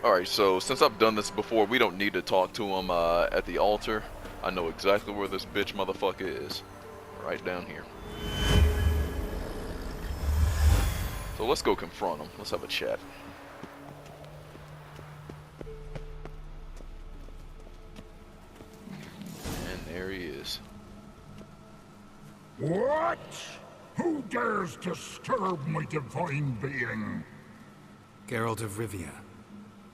Alright, so since I've done this before, we don't need to talk to him at the altar. I know exactly where this bitch motherfucker is. Right down here. So let's go confront him. Let's have a chat. And there he is. What? Who dares disturb my divine being? Geralt of Rivia.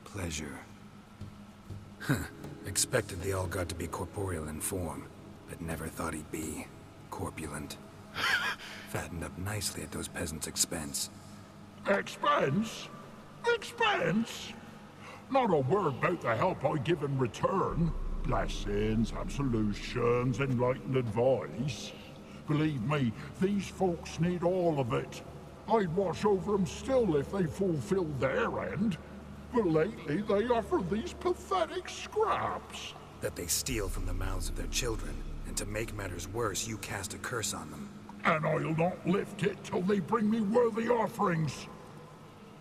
Pleasure. Expected the all-god to be corporeal in form, but never thought he'd be corpulent. Fattened up nicely at those peasants' expense. Expense? Expense? Not a word about the help I give in return. Blessings, absolutions, enlightened advice. Believe me, these folks need all of it. I'd watch over them still if they fulfilled their end. But lately they offer these pathetic scraps. That they steal from the mouths of their children, and to make matters worse, you cast a curse on them. And I'll not lift it till they bring me worthy offerings.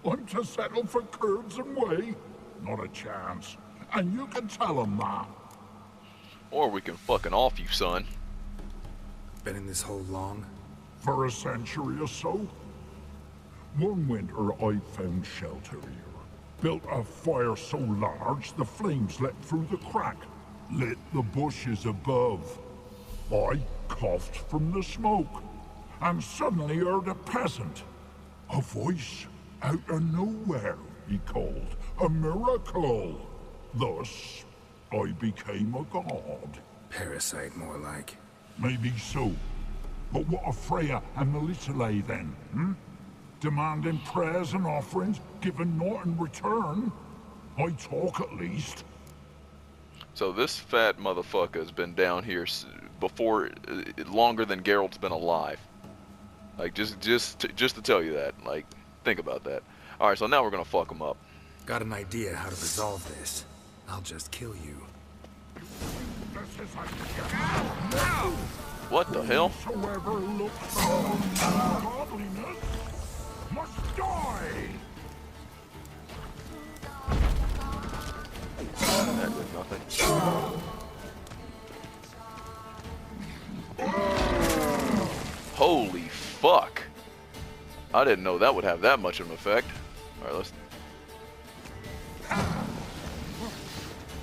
I'm to settle for curds and whey? Not a chance. And you can tell them that. Or we can fucking off you, son. Been in this hole long? For a century or so. One winter I found shelter here. Built a fire so large the flames leapt through the crack, lit the bushes above. I coughed from the smoke, and suddenly heard a peasant. A voice out of nowhere, he called. A miracle. Thus, I became a god. Parasite, more like. Maybe so. But what of Freya and Melitele then, Demanding prayers and offerings, given naught in return? I talk at least. So this fat motherfucker has been down here before, longer than Geralt's been alive. Like, just to tell you that. Like, think about that. Alright, so now we're gonna fuck him up. Got an idea how to resolve this. I'll just kill you. What the hell? Whosoever looks on godliness must die. That did nothing. Holy fuck. I didn't know that would have that much of an effect. Alright, let's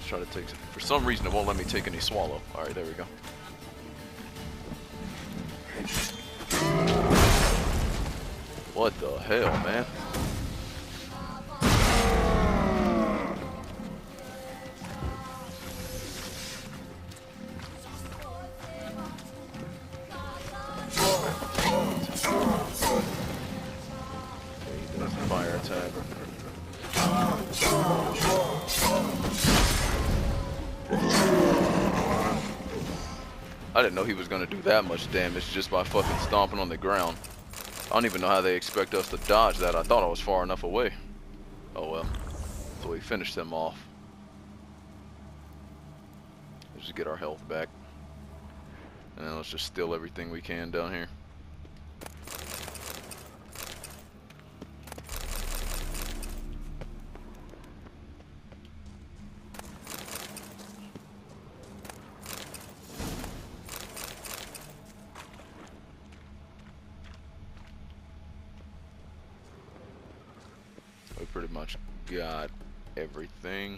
try to take some. For some reason it won't let me take any swallow. Alright, there we go. What the hell, man? Fire attack. I didn't know he was going to do that much damage just by fucking stomping on the ground. I don't even know how they expect us to dodge that. I thought I was far enough away. Oh well. So we finished them off. Let's just get our health back. And then let's just steal everything we can down here. We pretty much got everything.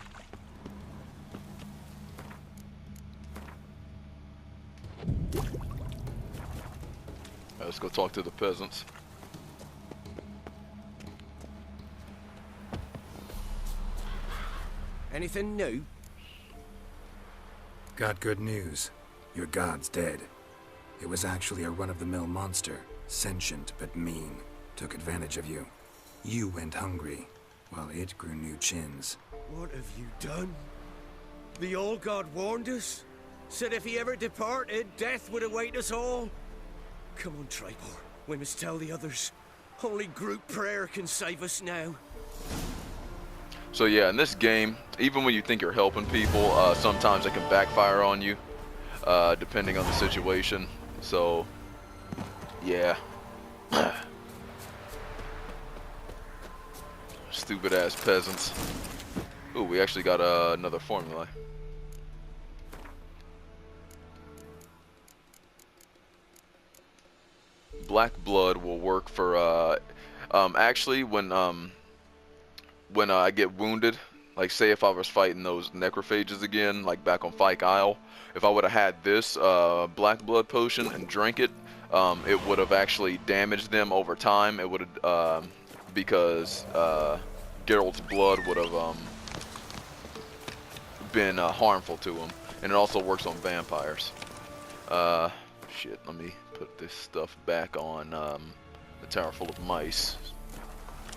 Let's go talk to the peasants. Anything new? Got good news. Your god's dead. It was actually a run-of-the-mill monster, sentient but mean. Took advantage of you. You went hungry, while it grew new chins. What have you done? The old god warned us. Said if he ever departed, death would await us all. Come on, Tribor. We must tell the others. Only group prayer can save us now. So yeah, in this game, even when you think you're helping people, sometimes it can backfire on you, depending on the situation. So, yeah. Stupid ass peasants. Ooh, we actually got another formula. Black blood will work for actually when I get wounded, like say if I was fighting those necrophages again, like back on Fyke Isle, if I would have had this black blood potion and drank it, it would have actually damaged them over time. It would have because Geralt's blood would have been harmful to him, and it also works on vampires. Shit, let me put this stuff back on the tower full of mice.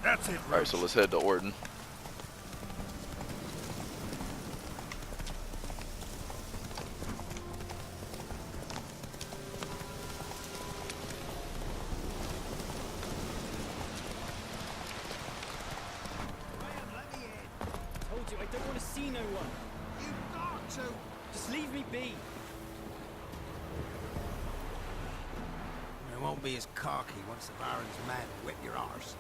That's it, Alright, so let's head to Orton. Told you, I don't want to see no one. You've got to. Just leave me be. It won't be as cocky once the Baron's men whip your arse.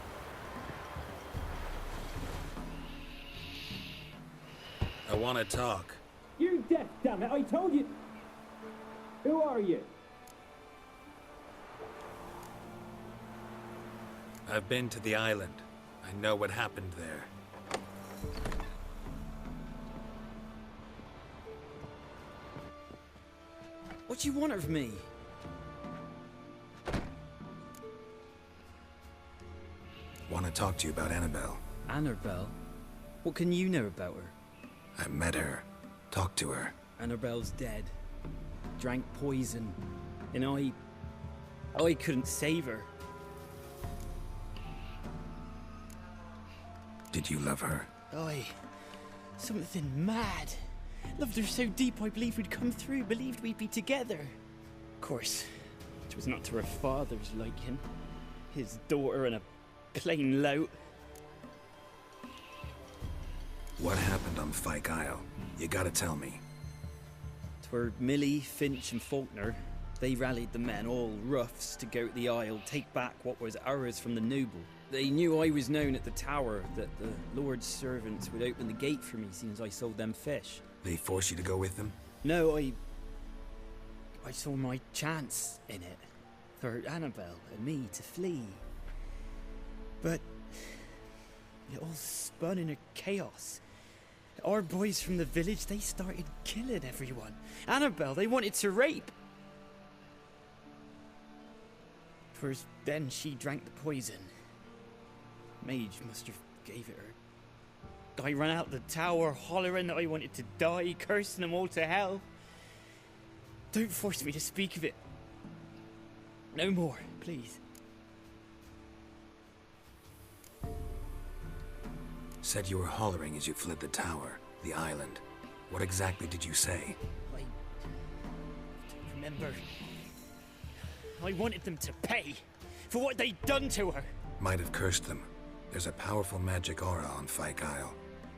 I want to talk. You're deaf, damn it! I told you. Who are you? I've been to the island. I know what happened there. What do you want of me? Want to talk to you about Annabelle. Annabelle? What can you know about her? I met her. Talked to her. Annabelle's dead. Drank poison. And I couldn't save her. Did you love her? Something mad. Loved her so deep I believed we'd come through, believed we'd be together. Of course, it was not to her father's liking. His daughter and a plain lout. What happened on Fyke Isle? You gotta tell me. 'Twere Millie, Finch and Faulkner. They rallied the men, all roughs, to go to the Isle, take back what was ours from the noble. They knew I was known at the tower, that the Lord's servants would open the gate for me since I sold them fish. They forced you to go with them? No, I saw my chance in it. For Annabelle and me to flee. But it all spun in a chaos. Our boys from the village, they started killing everyone. Annabelle, they wanted to rape. First, then she drank the poison. Mage must have gave it her. I ran out the tower hollering that I wanted to die, cursing them all to hell. Don't force me to speak of it. No more, please. Said you were hollering as you fled the tower, the island. What exactly did you say? I don't remember. I wanted them to pay for what they'd done to her. Might have cursed them. There's a powerful magic aura on Fyke Isle.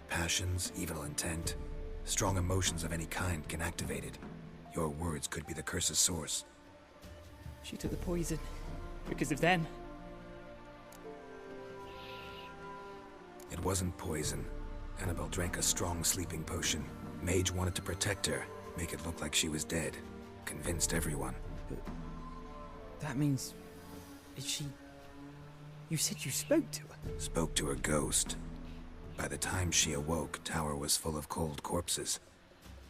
Passions, evil intent, strong emotions of any kind can activate it. Your words could be the curse's source. She took the poison because of them. It wasn't poison. Annabelle drank a strong sleeping potion. Mage wanted to protect her, make it look like she was dead. Convinced everyone. But that means... is she... You said you spoke to her? Spoke to her ghost. By the time she awoke, tower was full of cold corpses.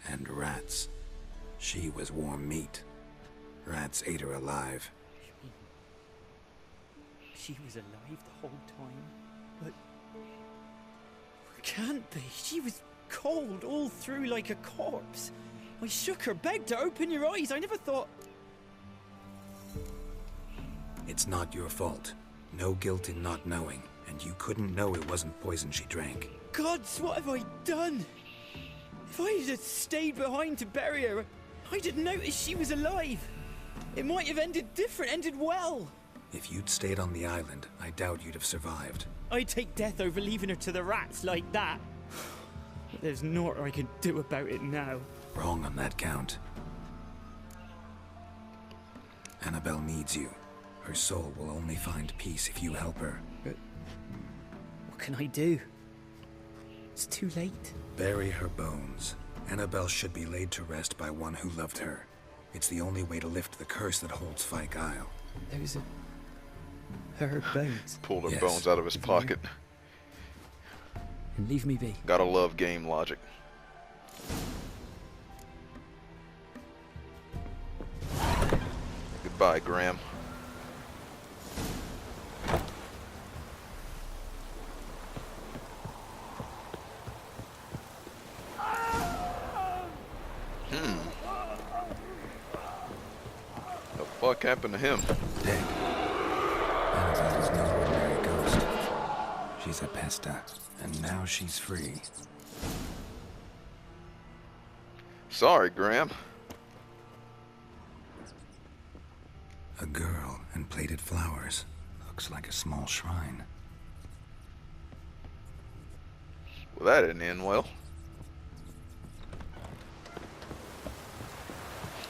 And rats. She was warm meat. Rats ate her alive. She was alive the whole time? But... Can't be. She was cold all through like a corpse. I shook her, begged her, open your eyes. I never thought... It's not your fault. No guilt in not knowing, and you couldn't know it wasn't poison she drank. Gods, what have I done? If I had stayed behind to bury her, I didn't notice she was alive. It might have ended different, ended well. If you'd stayed on the island, I doubt you'd have survived. I'd take death over leaving her to the rats like that. But there's naught I can do about it now. Wrong on that count. Annabelle needs you. Her soul will only find peace if you help her. But what can I do? It's too late. Bury her bones. Annabelle should be laid to rest by one who loved her. It's the only way to lift the curse that holds Fyke Isle. Those are her bones. Pulled her Yes. bones out of his pocket. And leave me be. Gotta love game logic. Goodbye, Graham. The fuck happened to him? Dead. Annabelle is no ordinary ghost. She's a pesta, and now she's free. Sorry, Graham. A girl and plated flowers. Looks like a small shrine. Well, that didn't end well.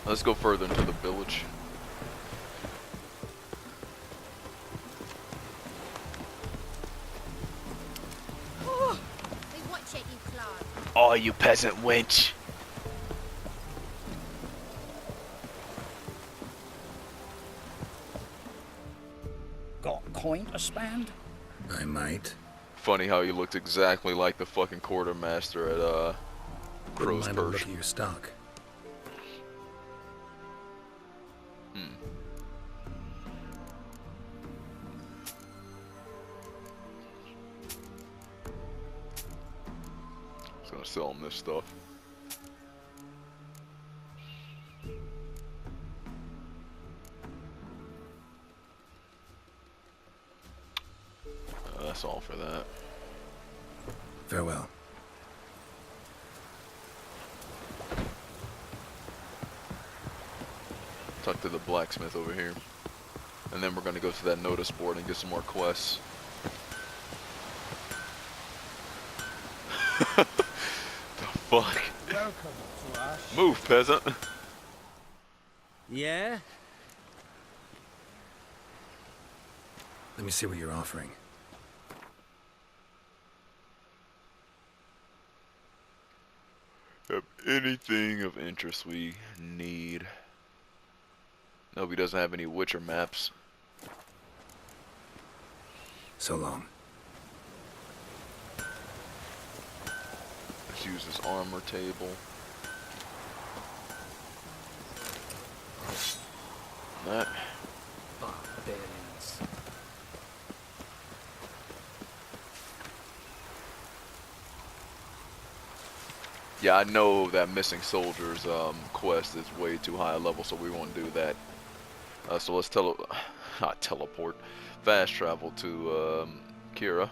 Let's go further into the village. They watch it, you clod. Oh, you peasant wench. Got coin to spend? I might. Funny how he looked exactly like the fucking quartermaster at Wouldn't Crow's mind a look Perch. at your stock. Just gonna sell him this stuff. That's all for that. Farewell. Talk to the blacksmith over here. And then we're gonna go to that notice board and get some more quests. The fuck? Welcome to us. Move, peasant. Yeah? Let me see what you're offering. Have anything of interest we need. Nope, he doesn't have any Witcher maps. So long. Let's use this armor table. That. Barbarians. Yeah, I know that missing soldiers quest is way too high a level, so we won't do that. So let's not teleport, fast travel to Kiera.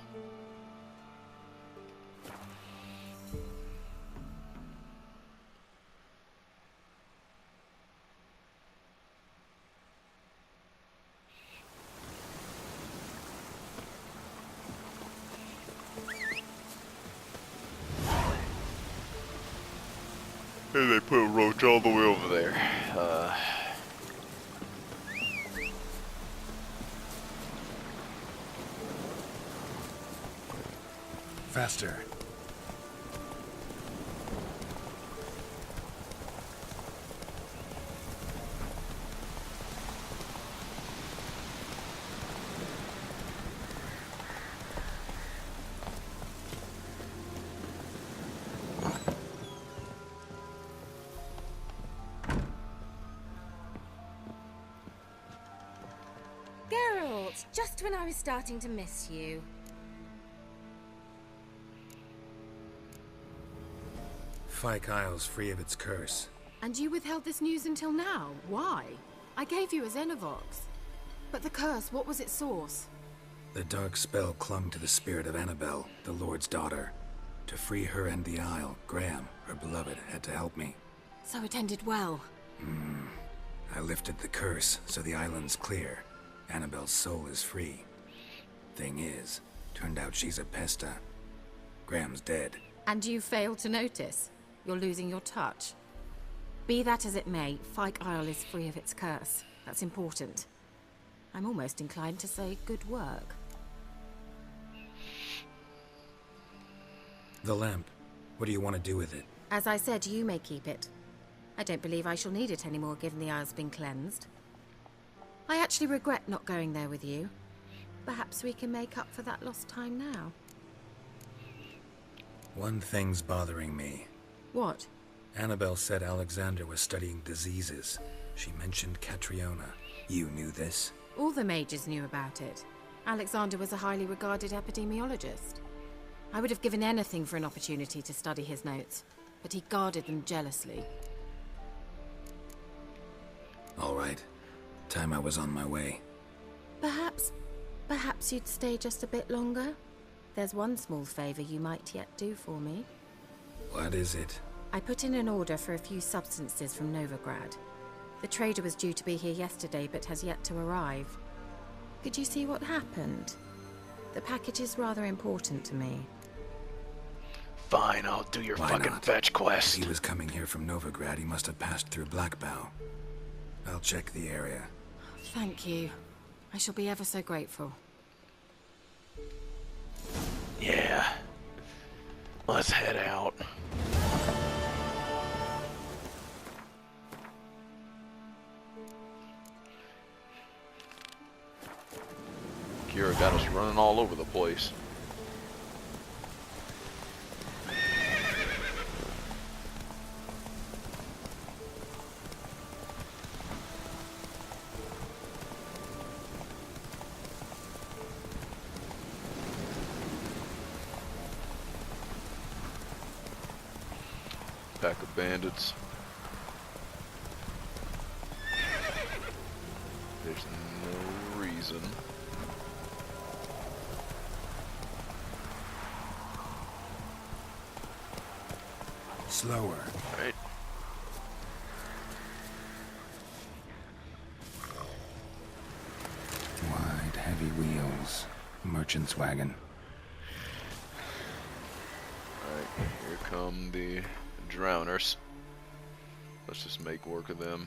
And they put Roach all the way over there. Faster. Geralt, just when I was starting to miss you. Fyke Isle's free of its curse. And you withheld this news until now. Why? I gave you a Xenovox. But the curse, what was its source? The dark spell clung to the spirit of Annabelle, the Lord's daughter. To free her and the Isle, Graham, her beloved, had to help me. So it ended well. I lifted the curse, so the island's clear. Annabelle's soul is free. Thing is, turned out she's a pesta. Graham's dead. And you failed to notice. You're losing your touch. Be that as it may, Fyke Isle is free of its curse. That's important. I'm almost inclined to say good work. The lamp. What do you want to do with it? As I said, you may keep it. I don't believe I shall need it anymore, given the Isle's been cleansed. I actually regret not going there with you. Perhaps we can make up for that lost time now. One thing's bothering me. What? Annabelle said Alexander was studying diseases. She mentioned Catriona. You knew this? All the mages knew about it. Alexander was a highly regarded epidemiologist. I would have given anything for an opportunity to study his notes, but he guarded them jealously. All right. Time I was on my way. Perhaps you'd stay just a bit longer? There's one small favor you might yet do for me. What is it? I put in an order for a few substances from Novigrad. The trader was due to be here yesterday, but has yet to arrive. Could you see what happened? The package is rather important to me. Fine, I'll do your fucking fetch quest. If he was coming here from Novigrad, he must have passed through Blackbow. I'll check the area. Thank you. I shall be ever so grateful. Yeah. Let's head out. Kiera got us running all over the place. Pack of bandits. There's no reason. Slower. Right. Wide, heavy wheels. Merchant's wagon. Alright, here come the drowners. Let's just make work of them.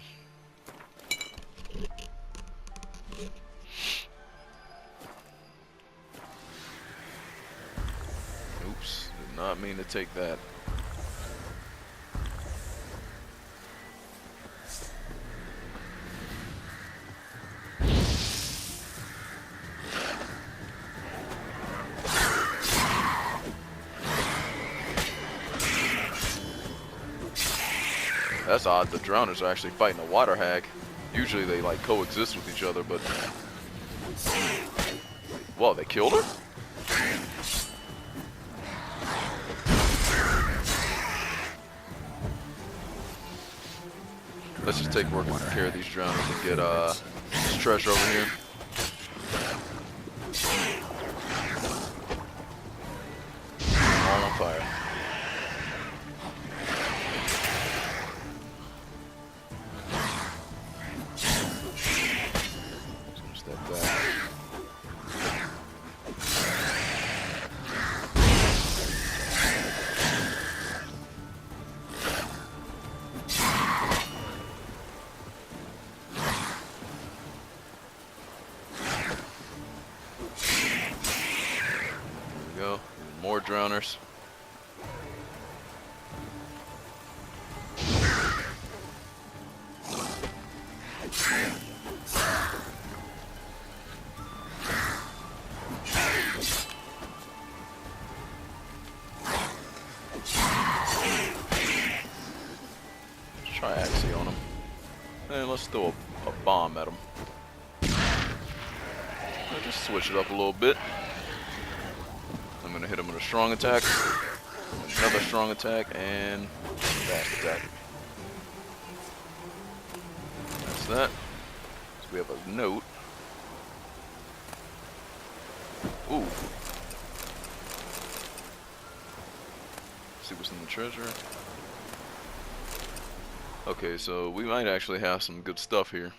Oops, did not mean to take that. That's odd, the drowners are actually fighting a water hag. Usually they like coexist with each other, but... Whoa, they killed her? Let's just take work and care of these drowners and get this treasure over here. All on fire. More drowners. Let's try Axie on him. And let's throw a bomb at him. I'll just switch it up a little bit. I'm gonna hit him with a strong attack, another strong attack, and a fast attack. That's that. So we have a note. Ooh. See what's in the treasure. Okay, so we might actually have some good stuff here.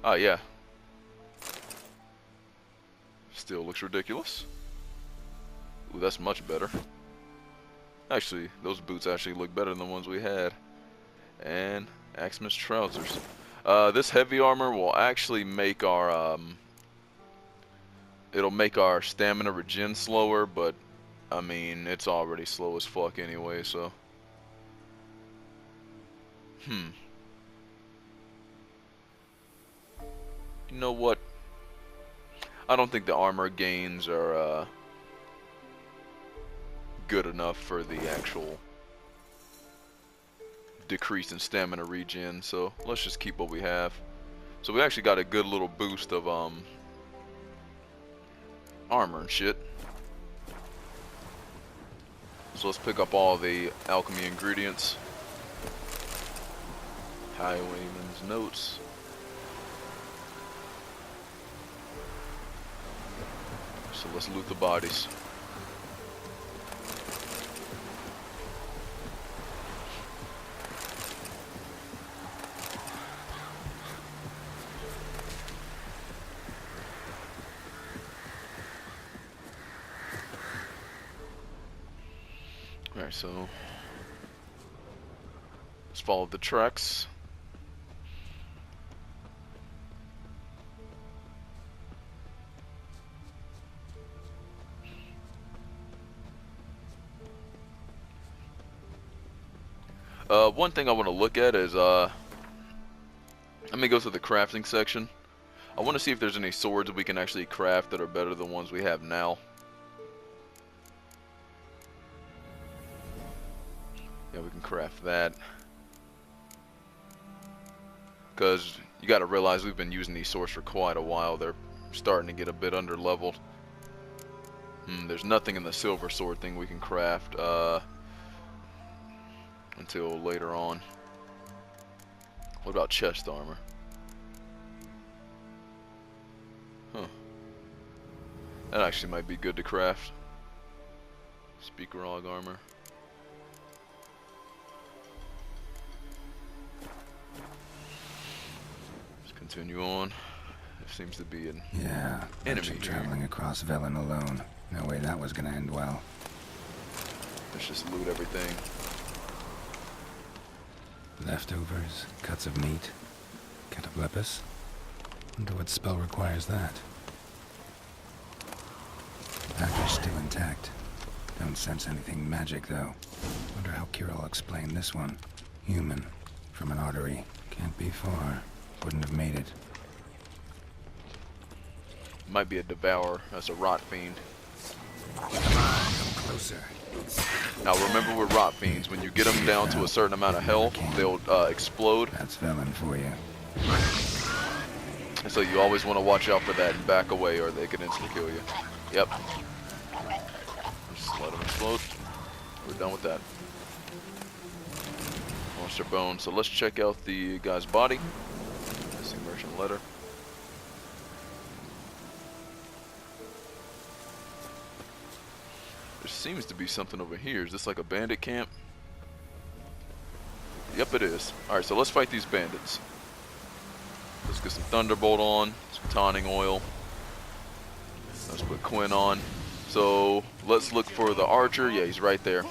Ah, yeah. Still looks ridiculous. Ooh, that's much better. Actually, those boots actually look better than the ones we had. And Axeman's trousers. This heavy armor will actually make our it'll make our stamina regen slower, but I mean, it's already slow as fuck anyway, so. You know what? I don't think the armor gains are good enough for the actual decrease in stamina regen, so let's just keep what we have. So we actually got a good little boost of armor and shit. So let's pick up all the alchemy ingredients. Highwayman's notes. So let's loot the bodies. Alright, so let's follow the tracks. One thing I want to look at is, let me go to the crafting section. I want to see if there's any swords we can actually craft that are better than the ones we have now. Yeah, we can craft that. Because you got to realize we've been using these swords for quite a while. They're starting to get a bit under leveled. There's nothing in the silver sword thing we can craft until later on. What about chest armor? That actually might be good to craft. Speaker log armor. Let's continue on. There seems to be an enemy here. Traveling across Velen alone. No way that was gonna end well. Let's just loot everything. Leftovers, cuts of meat, cataplepis. Wonder what spell requires that. Package still intact. Don't sense anything magic though. Wonder how Kiera will explain this one. Human, from an artery. Can't be far. Wouldn't have made it. Might be a devourer. That's a rot fiend. Come closer. Now remember with rot fiends, when you get them down to a certain amount of health, they'll explode. That's Velen for you. And so you always want to watch out for that and back away or they can instantly kill you. Yep. Just let them explode. We're done with that. Monster bone. So let's check out the guy's body. Missing merchant letter. There seems to be something over here. Is this like a bandit camp? Yep, it is. Alright, so let's fight these bandits. Let's get some Thunderbolt on, some Tawning Oil. Let's put Quinn on. So, let's look for the archer. Yeah, he's right there.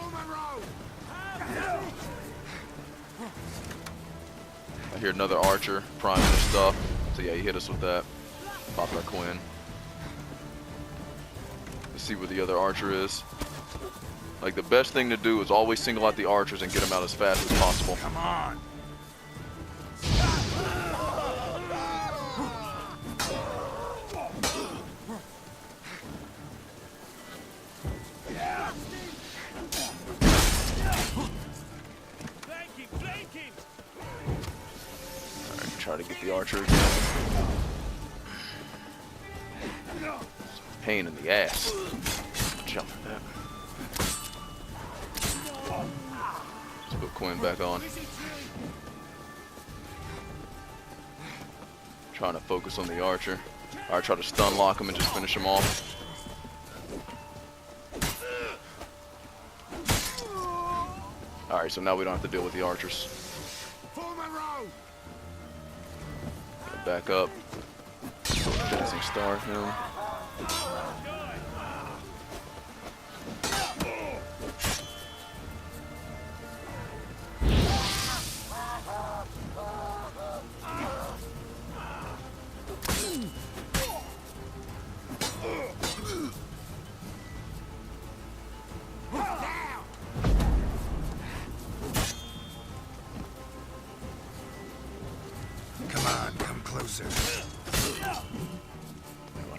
I hear another archer priming his stuff. So yeah, he hit us with that. Popped our Quinn. Let's see where the other archer is. Like, the best thing to do is always single out the archers and get them out as fast as possible. Come on. Alright, try to get the archer again. Pain in the ass. Jump at that. Let's put Quinn back on. Trying to focus on the archer. Alright, try to stun lock him and just finish him off. Alright, so now we don't have to deal with the archers. Gotta back up. Dancing star him.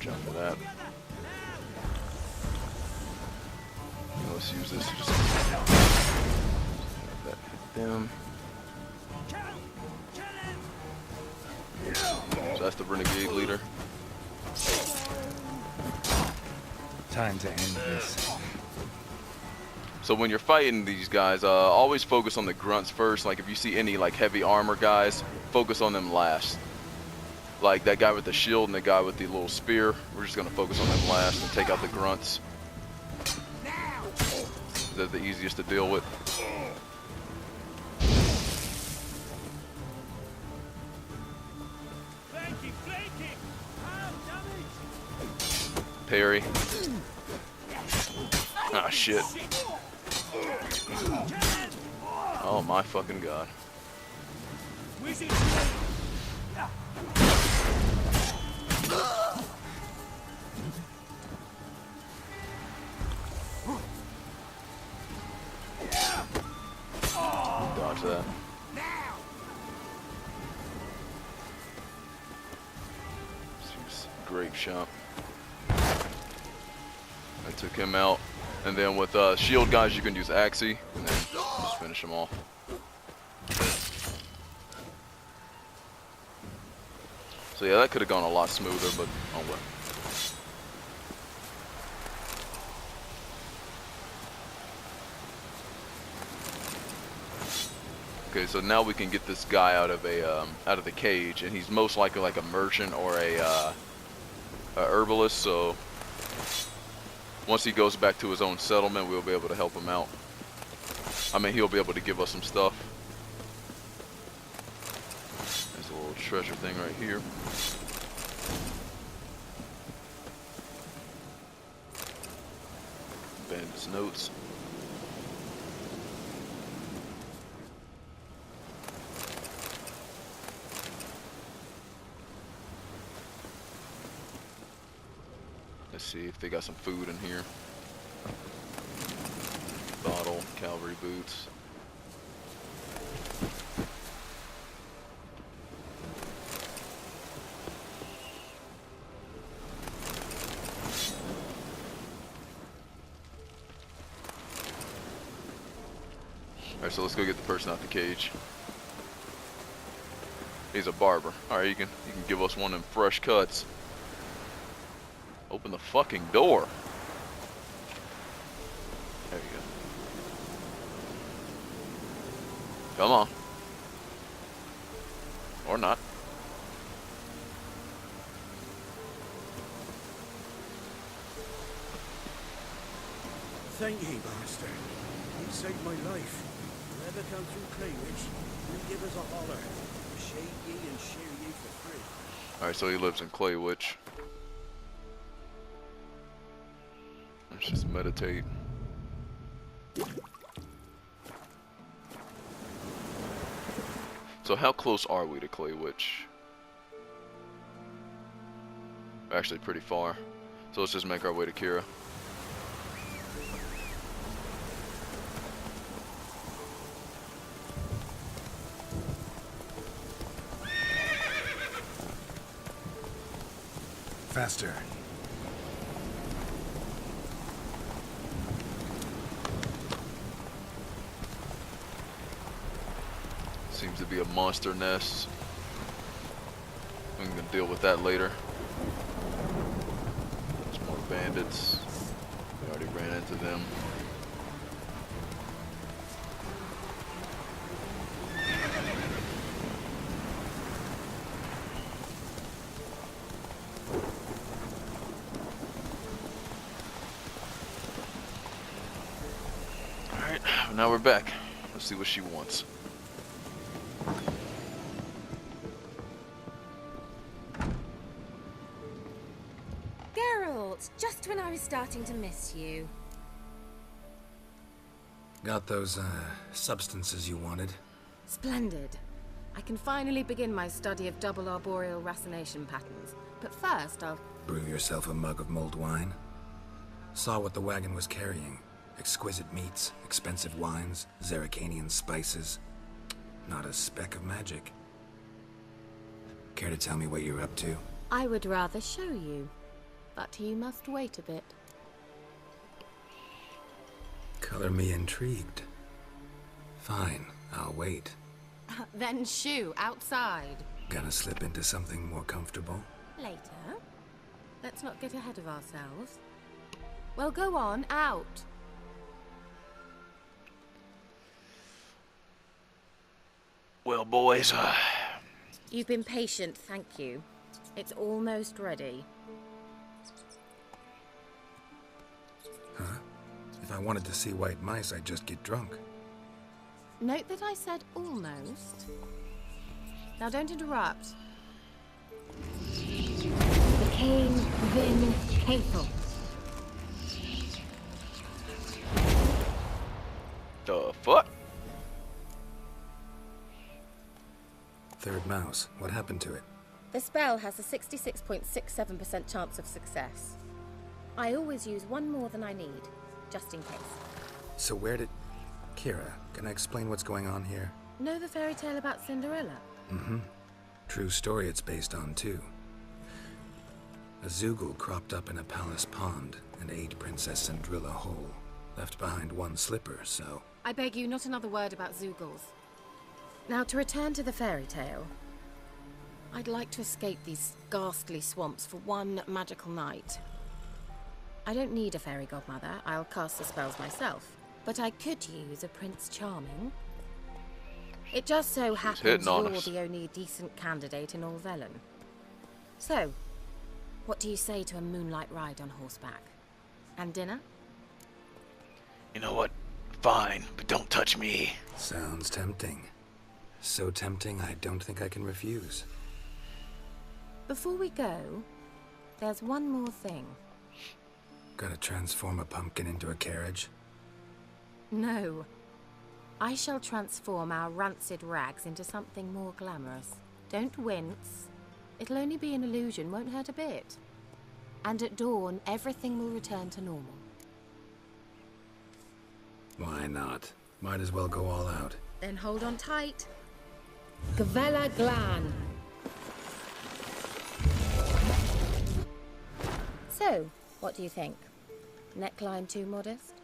jump to that. Let's use this to just that hit them. So that's the renegade leader. Time to end this. So when you're fighting these guys, always focus on the grunts first. Like if you see any like heavy armor guys, focus on them last. Like that guy with the shield and the guy with the little spear, we're just gonna focus on them last and take out the grunts. They're the easiest to deal with. Parry. Ah, shit. Oh my fucking god. Dodge that. Grape shot. I took him out. And then with shield guys, you can use Axie and then just finish them off. So yeah, that could have gone a lot smoother, but oh well. Okay, so now we can get this guy out of the cage, and he's most likely like a merchant or a herbalist. So once he goes back to his own settlement, we'll be able to help him out. I mean, he'll be able to give us some stuff. There's a little treasure thing right here. Bandit's notes. Let's see if they got some food in here. Bottle, cavalry boots. Alright, so let's go get the person out the cage. He's a barber. Alright, you can give us one of them fresh cuts. Open the fucking door. There you go. Come on. Or not. Thank ye, master. You saved my life. If you ever come through Claywich, you give us a holler. Shade ye and share ye for free. Alright, so he lives in Claywich. Let's just meditate. So how close are we to Claywich? Actually pretty far. So let's just make our way to Kiera. Faster. Seems to be a monster nest. I'm gonna deal with that later. There's more bandits. We already ran into them. Alright, now we're back. Let's see what she wants. Just when I was starting to miss you. Got those, substances you wanted? Splendid. I can finally begin my study of double arboreal racination patterns. But first, I'll... Brew yourself a mug of mulled wine? Saw what the wagon was carrying. Exquisite meats, expensive wines, Zerrikanian spices. Not a speck of magic. Care to tell me what you're up to? I would rather show you. but you must wait a bit. Color me intrigued. Fine, I'll wait. Then shoo, outside. Gonna slip into something more comfortable? Later. Let's not get ahead of ourselves. Well, go on, out. Well, boys, You've been patient, thank you. It's almost ready. Huh? If I wanted to see white mice, I'd just get drunk. Note that I said almost. Now don't interrupt. The Cain Vin Cathel. the fuck? Third mouse. What happened to it? The spell has a 66.67% chance of success. I always use one more than I need, just in case. So where did... Kiera, can I explain what's going on here? Know the fairy tale about Cinderella? Mm-hmm. True story it's based on, too. A Zoogle cropped up in a palace pond and ate Princess Cinderella whole. Left behind one slipper, so... I beg you, not another word about Zoogles. Now, to return to the fairy tale. I'd like to escape these ghastly swamps for one magical night. I don't need a fairy godmother, I'll cast the spells myself. But I could use a Prince Charming. It just so happens you're the only decent candidate in all Velen. So, what do you say to a moonlight ride on horseback? And dinner? You know what? Fine, but don't touch me. Sounds tempting. So tempting, I don't think I can refuse. Before we go, there's one more thing. Gotta transform a pumpkin into a carriage? No. I shall transform our rancid rags into something more glamorous. Don't wince. It'll only be an illusion, won't hurt a bit. And at dawn, everything will return to normal. Why not? Might as well go all out. Then hold on tight. Gavella Glan. So, what do you think? Neckline too modest?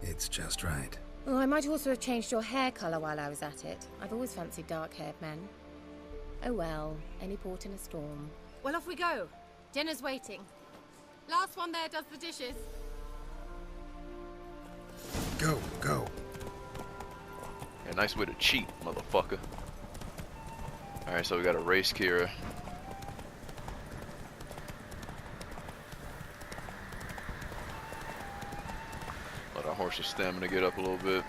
It's just right. Oh, I might also have changed your hair colour while I was at it. I've always fancied dark-haired men. Oh well, any port in a storm. Well, off we go. Dinner's waiting. Last one there does the dishes. Go, go. Yeah, nice way to cheat, motherfucker. Alright, so we got a race, Kiera. Let our horse's stamina get up a little bit.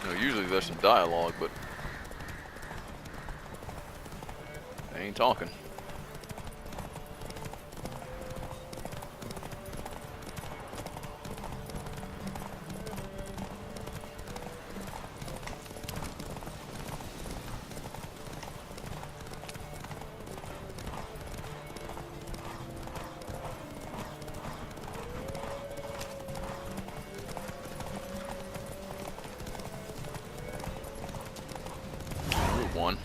You know, usually there's some dialogue, but they ain't talking. One.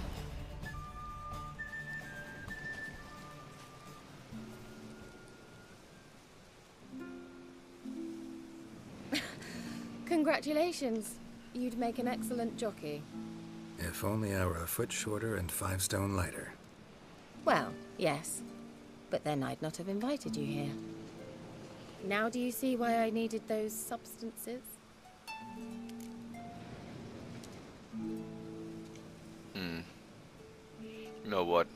Congratulations. You'd make an excellent jockey. If only I were a foot shorter and 5 stone lighter. Well, yes. But then I'd not have invited you here. Now do you see why I needed those substances? You know what?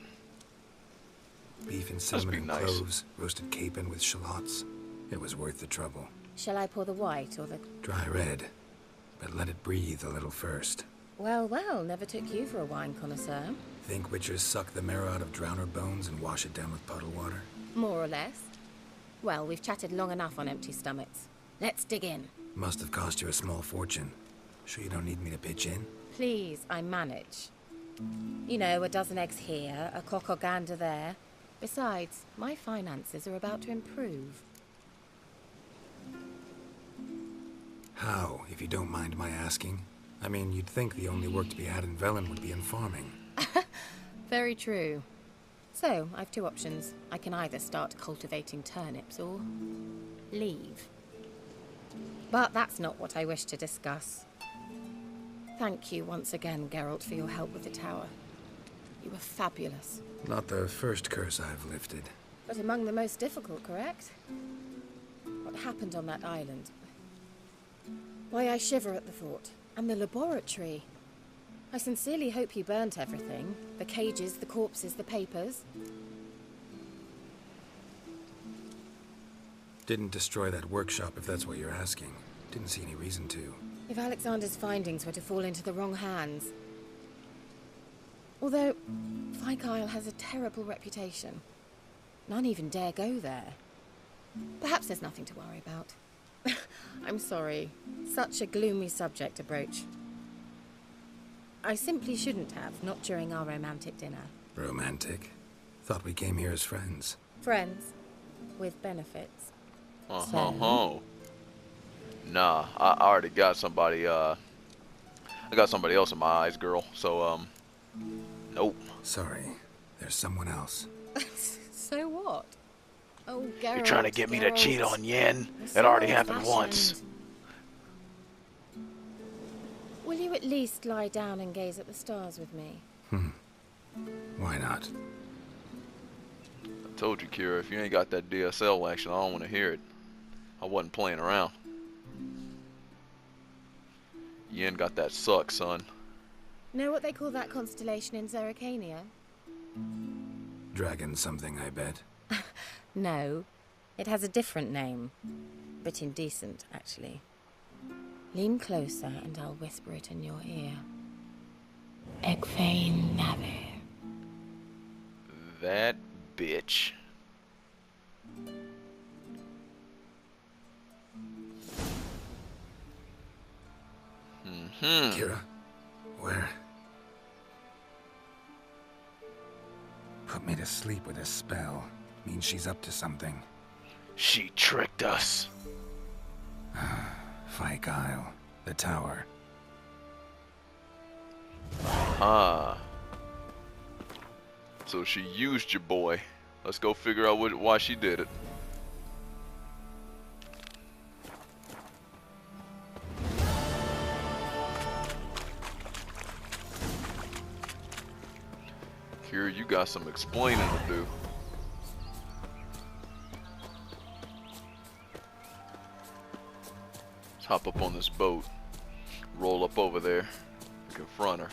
Beef and Must be cinnamon and nice. cloves, roasted capon with shallots. It was worth the trouble. Shall I pour the white or the... Dry red, but let it breathe a little first. Well, well, never took you for a wine connoisseur. Think witchers suck the marrow out of drowner bones and wash it down with puddle water? More or less. Well, we've chatted long enough on empty stomachs. Let's dig in. Must have cost you a small fortune. Sure you don't need me to pitch in? Please, I manage. You know, a dozen eggs here, a cock or gander there. Besides, my finances are about to improve. How, if you don't mind my asking? I mean, you'd think the only work to be had in Velen would be in farming. Very true. So, I've two options. I can either start cultivating turnips or leave. But that's not what I wish to discuss. Thank you once again, Geralt, for your help with the tower. You were fabulous. Not the first curse I've lifted. But among the most difficult, correct? What happened on that island? Why, I shiver at the thought. And the laboratory. I sincerely hope you burnt everything. The cages, the corpses, the papers. Didn't destroy that workshop, if that's what you're asking. Didn't see any reason to. If Alexander's findings were to fall into the wrong hands. Although, Fyke Isle has a terrible reputation. None even dare go there. Perhaps there's nothing to worry about. I'm sorry. Such a gloomy subject to broach. I simply shouldn't have, not during our romantic dinner. Romantic? Thought we came here as friends. Friends. With benefits. Nah, I already got somebody, I got somebody else in my eyes, girl. So, nope. Sorry. There's someone else. So what? Oh, Geralt, You're trying to get me to cheat Geralt. on Yen? You're It so already happened old-fashioned. once. Will you at least lie down and gaze at the stars with me? Why not? I told you, Kiera, if you ain't got that DSL action, I don't want to hear it. I wasn't playing around. Yen got that suck, son. Know what they call that constellation in Zerrikania? Dragon something, I bet. No, it has a different name. Bit indecent, actually. Lean closer and I'll whisper it in your ear. Egfain Nave. That bitch. Kiera? Where? Put me to sleep with a spell. Means she's up to something. She tricked us. Fyke Isle. The tower. So she used your boy. Let's go figure out why she did it. Kiera, you got some explaining to do. Let's hop up on this boat. Roll up over there. Confront her.